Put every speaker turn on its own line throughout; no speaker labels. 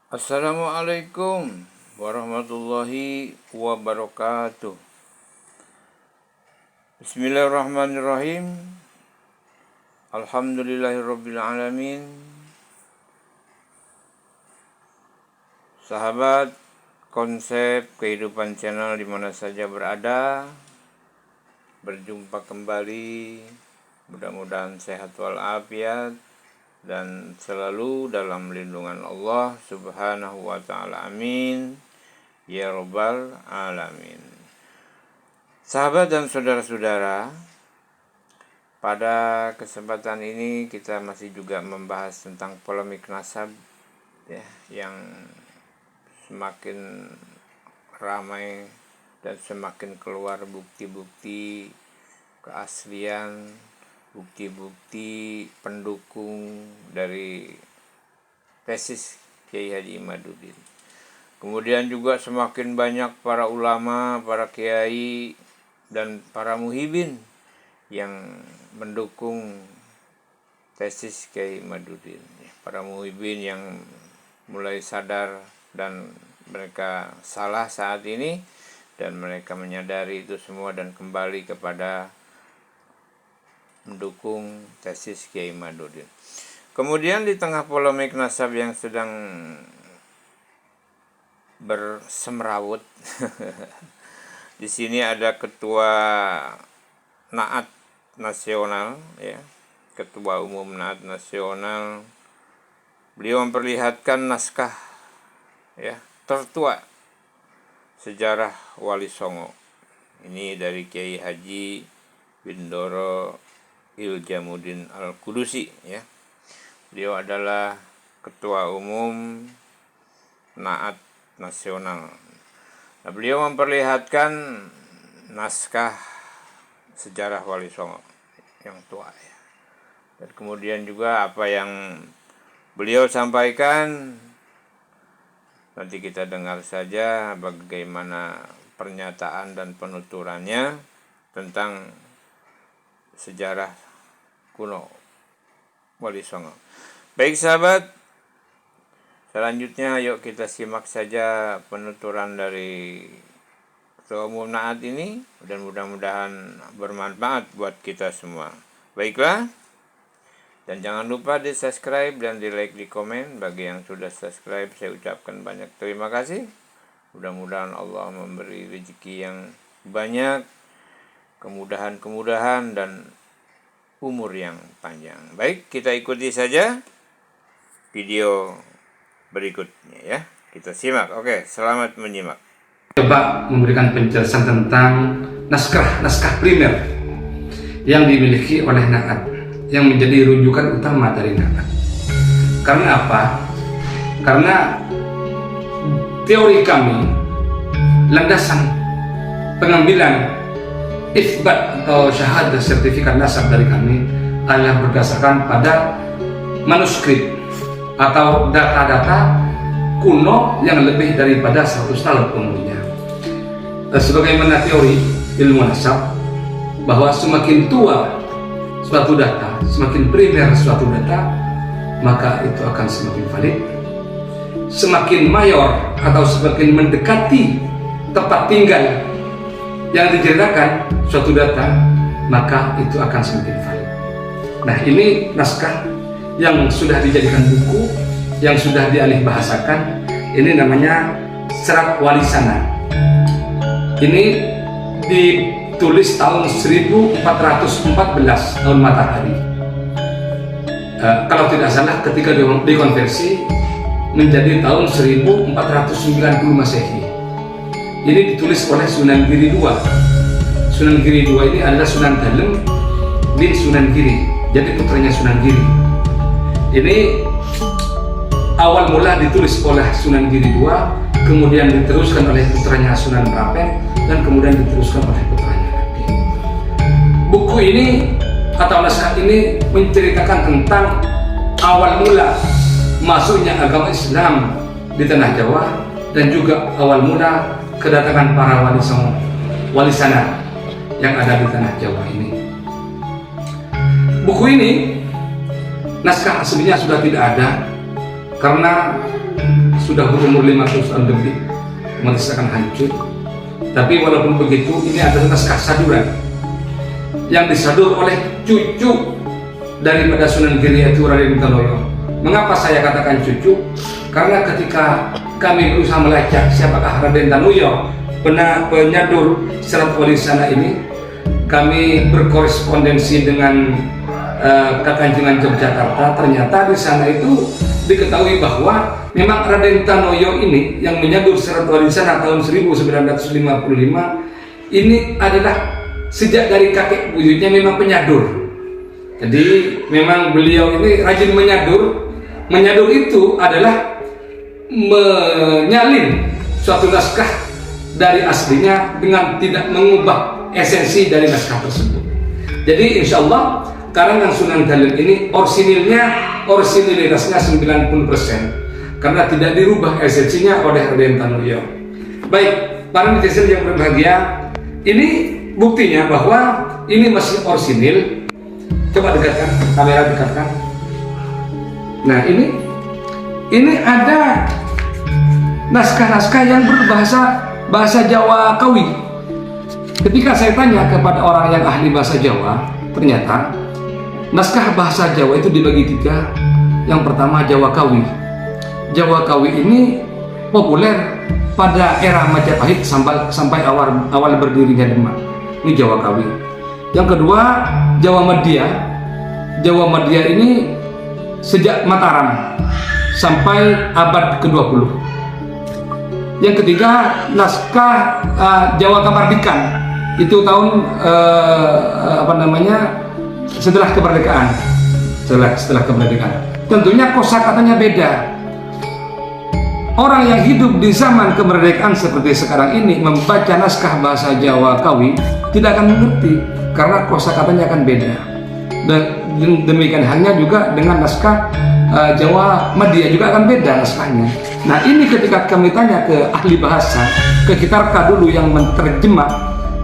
Assalamualaikum warahmatullahi wabarakatuh. Bismillahirrahmanirrahim. Alhamdulillahirabbil alamin. Sahabat konsep kehidupan channel di mana saja berada, berjumpa kembali. Mudah-mudahan sehat walafiat dan selalu dalam lindungan Allah Subhanahu wa ta'ala. Amin ya rabbal alamin. Sahabat dan saudara-saudara, pada kesempatan ini kita masih juga membahas tentang polemik nasab ya, yang semakin ramai dan semakin keluar bukti-bukti keaslian, bukti-bukti pendukung dari tesis Kiai Haji Imaduddin. Kemudian juga semakin banyak para ulama, para kiai, dan para muhibin yang mendukung tesis Kiai Imaduddin. Para muhibin yang mulai sadar dan mereka salah saat ini, dan mereka menyadari itu semua dan kembali kepada mendukung tesis Kiai Imaduddin. Kemudian di tengah polemik nasab yang sedang bersemerawut, di sini ada ketua Naat Nasional, ya, ketua umum Naat Nasional. Beliau memperlihatkan naskah, ya, tertua sejarah Wali Songo. Ini dari Kiai Haji Bindoro Iljamuddin Al-Qudusi, ya. Beliau adalah ketua umum Naat Nasional. Nah, beliau memperlihatkan naskah sejarah Wali Songo yang tua, ya. Dan kemudian juga apa yang beliau sampaikan, nanti kita dengar saja bagaimana pernyataan dan penuturannya tentang sejarah kuno Wali Songo. Baik sahabat, selanjutnya yuk kita simak saja penuturan dari Ketua Umum Naat ini, dan mudah-mudahan bermanfaat buat kita semua. Baiklah, dan jangan lupa di subscribe dan di like, di komen. Bagi yang sudah subscribe, saya ucapkan banyak terima kasih. Mudah-mudahan Allah memberi rezeki yang banyak, kemudahan-kemudahan, dan umur yang panjang. Baik, kita ikuti saja video berikutnya, ya. Kita simak. Oke, selamat menyimak.
Coba memberikan penjelasan tentang naskah primer yang dimiliki oleh Naat, yang menjadi rujukan utama dari Naat. Karena apa? Karena teori kami, landasan pengambilan isbat atau syahadah sertifikat nasab dari kami adalah berdasarkan pada manuskrip atau data-data kuno yang lebih daripada 100 tahun umurnya. Sebagaimana teori ilmu nasab, bahwa semakin tua suatu data, semakin primer suatu data, maka itu akan semakin valid. Semakin mayor atau semakin mendekati tempat tinggal yang diceritakan suatu data, maka itu akan semakin valid. Nah, ini naskah yang sudah dijadikan buku, yang sudah dialih bahasakan. Ini namanya Serat Walisana. Ini ditulis tahun 1414 tahun Matahari. Kalau tidak salah ketika dikonversi menjadi tahun 1490 Masehi. Ini ditulis oleh Sunan Giri II. Sunan Giri II ini adalah Sunan Dalem bin Sunan Giri, jadi putranya Sunan Giri. Ini awal mula ditulis oleh Sunan Giri II, kemudian diteruskan oleh putranya Sunan Rapen, dan kemudian diteruskan oleh putranya lagi. Buku ini atau naskah ini menceritakan tentang awal mula masuknya agama Islam di tanah Jawa, dan juga awal mula kedatangan para Wali Songo, Wali Sana yang ada di tanah Jawa ini. Buku ini naskah aslinya sudah tidak ada, karena sudah berumur 500 tahun lebih, otomatis akan hancur. Tapi walaupun begitu, ini adalah naskah saduran yang disadur oleh cucu daripada Sunan Giri, yaitu Raden Tanoyo. Mengapa saya katakan cucu? Karena ketika kami berusaha melacak siapakah Raden Tanoyo, penyadur Serat Wali Sana ini, kami berkorespondensi dengan Kakanjengan Yogyakarta. Ternyata di sana itu diketahui bahwa memang Raden Tanoyo ini yang menyadur Serat Wali Sana tahun 1955 ini adalah sejak dari kakek buyutnya memang penyadur. Jadi memang beliau ini rajin menyadur. Menyadur itu adalah menyalin suatu naskah dari aslinya dengan tidak mengubah esensi dari naskah tersebut. Jadi insya Allah karangan Sunan Dalem ini orisinilitasnya 90%, karena tidak dirubah esensinya oleh Raden Tanoyo. Baik, para netizen yang berbahagia, ini buktinya bahwa ini masih orisinil. Coba dekatkan, kamera dekatkan. Nah ini ada naskah-naskah yang berbahasa Jawa Kawi. Ketika saya tanya kepada orang yang ahli bahasa Jawa, ternyata naskah bahasa Jawa itu dibagi 3. Yang pertama Jawa Kawi. Jawa Kawi ini populer pada era Majapahit sampai awal berdirinya Demak. Ini Jawa Kawi. Yang kedua Jawa Media. Jawa Media ini sejak Mataram sampai abad ke-20. Yang ketiga naskah Jawa Kamardikan, itu tahun setelah kemerdekaan. Setelah kemerdekaan. Tentunya kosakatanya beda. Orang yang hidup di zaman kemerdekaan seperti sekarang ini membaca naskah bahasa Jawa Kawi tidak akan mengerti, karena kosakatanya akan beda. Dan demikian halnya juga dengan naskah Jawa Media juga akan beda naskahnya. Nah ini ketika kami tanya ke ahli bahasa, ke Kitarka dulu yang menerjemah,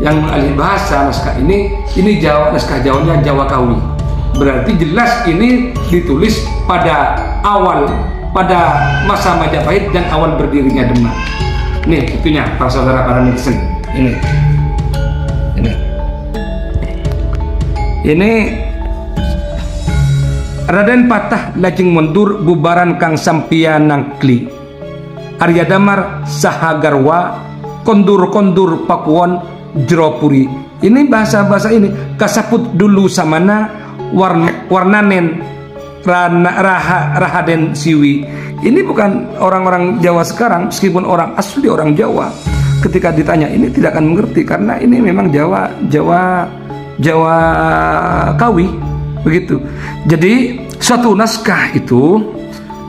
yang ahli bahasa naskah ini naskah Jawanya Jawa Kawi. Berarti jelas ini ditulis pada masa Majapahit dan awal berdirinya Demak. Nih itunya para saudara para netizen. Ini Raden patah lajeng mundur bubaran kang sampian nangkli. Arya damar sahagarwa kondur Pakuwon Jeropuri. Ini bahasa ini kasaput dulu samana warnanen Rahaden Siwi. Ini bukan orang-orang Jawa sekarang, meskipun orang asli orang Jawa. Ketika ditanya ini tidak akan mengerti, karena ini memang Jawa Kawi. Begitu. Jadi suatu naskah itu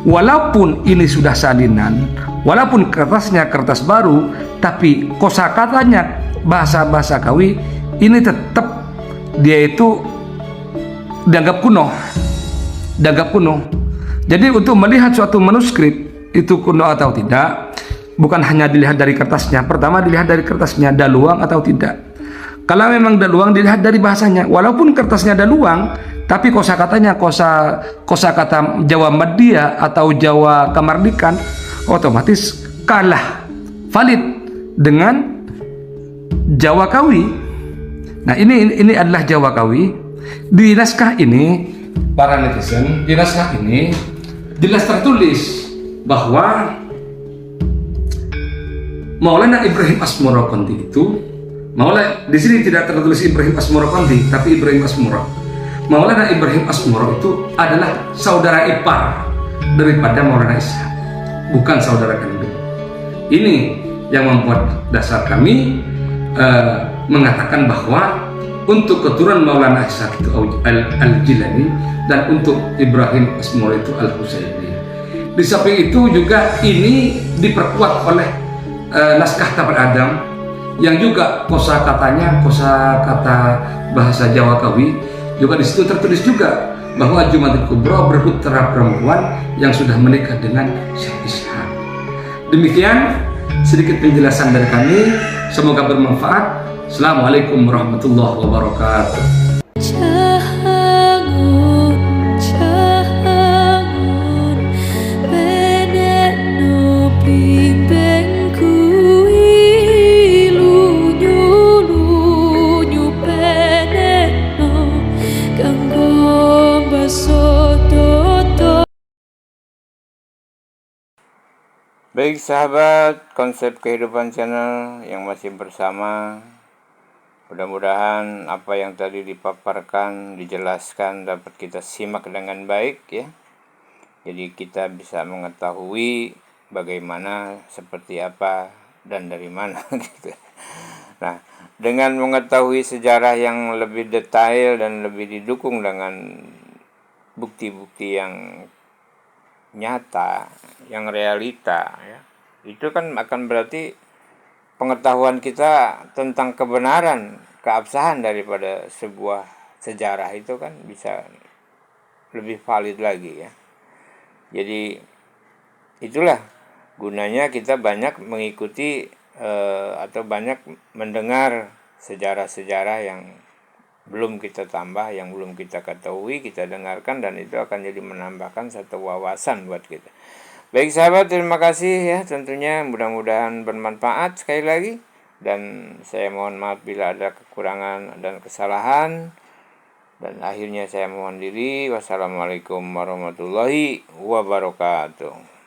walaupun ini sudah salinan, walaupun kertasnya kertas baru, tapi kosakatanya bahasa Kawi ini tetap dia itu dianggap kuno. Jadi untuk melihat suatu manuskrip itu kuno atau tidak, bukan hanya dilihat dari kertasnya. Pertama dilihat dari kertasnya daluang atau tidak. Kalau memang daluang dilihat dari bahasanya. Walaupun kertasnya daluang, tapi kosakatanya kosakata Jawa Media atau Jawa Kamardikan, otomatis kalah valid dengan Jawa Kawi. Nah ini adalah Jawa Kawi. Di naskah ini para netizen, di naskah ini jelas tertulis bahwa Maulana Ibrahim Asmorokonti itu, di sini tidak tertulis Ibrahim Asmorokonti, tapi Ibrahim Asmoro. Maulana Ibrahim Asmoro itu adalah saudara ipar daripada Maulana Ishaq, bukan saudara kandung. Ini yang membuat dasar kami mengatakan bahwa untuk keturunan Maulana Ishaq itu Al-Jilani, dan untuk Ibrahim Asmoro itu Al-Husaini. Di samping itu juga ini diperkuat oleh naskah Tabar Adam, yang juga kosakatanya kosakata bahasa Jawa Kawi. Juga di situ tertulis juga bahwa Jumatil Kubro berputra perempuan yang sudah menikah dengan Syekh Ishaq. Demikian sedikit penjelasan dari kami, semoga bermanfaat. Assalamualaikum warahmatullahi wabarakatuh.
Baik sahabat Konsep Kehidupan Channel yang masih bersama, mudah-mudahan apa yang tadi dipaparkan, dijelaskan dapat kita simak dengan baik ya. Jadi kita bisa mengetahui bagaimana, seperti apa, dan dari mana gitu. Nah, dengan mengetahui sejarah yang lebih detail dan lebih didukung dengan bukti-bukti yang nyata, yang realita ya, itu kan akan berarti pengetahuan kita tentang kebenaran, keabsahan daripada sebuah sejarah itu kan bisa lebih valid lagi ya. Jadi itulah gunanya kita banyak mengikuti atau banyak mendengar sejarah-sejarah yang belum kita tambah, yang belum kita ketahui, kita dengarkan, dan itu akan jadi menambahkan satu wawasan buat kita. Baik sahabat, terima kasih ya, tentunya mudah-mudahan bermanfaat sekali lagi, dan saya mohon maaf bila ada kekurangan dan kesalahan, dan akhirnya saya mohon diri. Wassalamualaikum warahmatullahi wabarakatuh.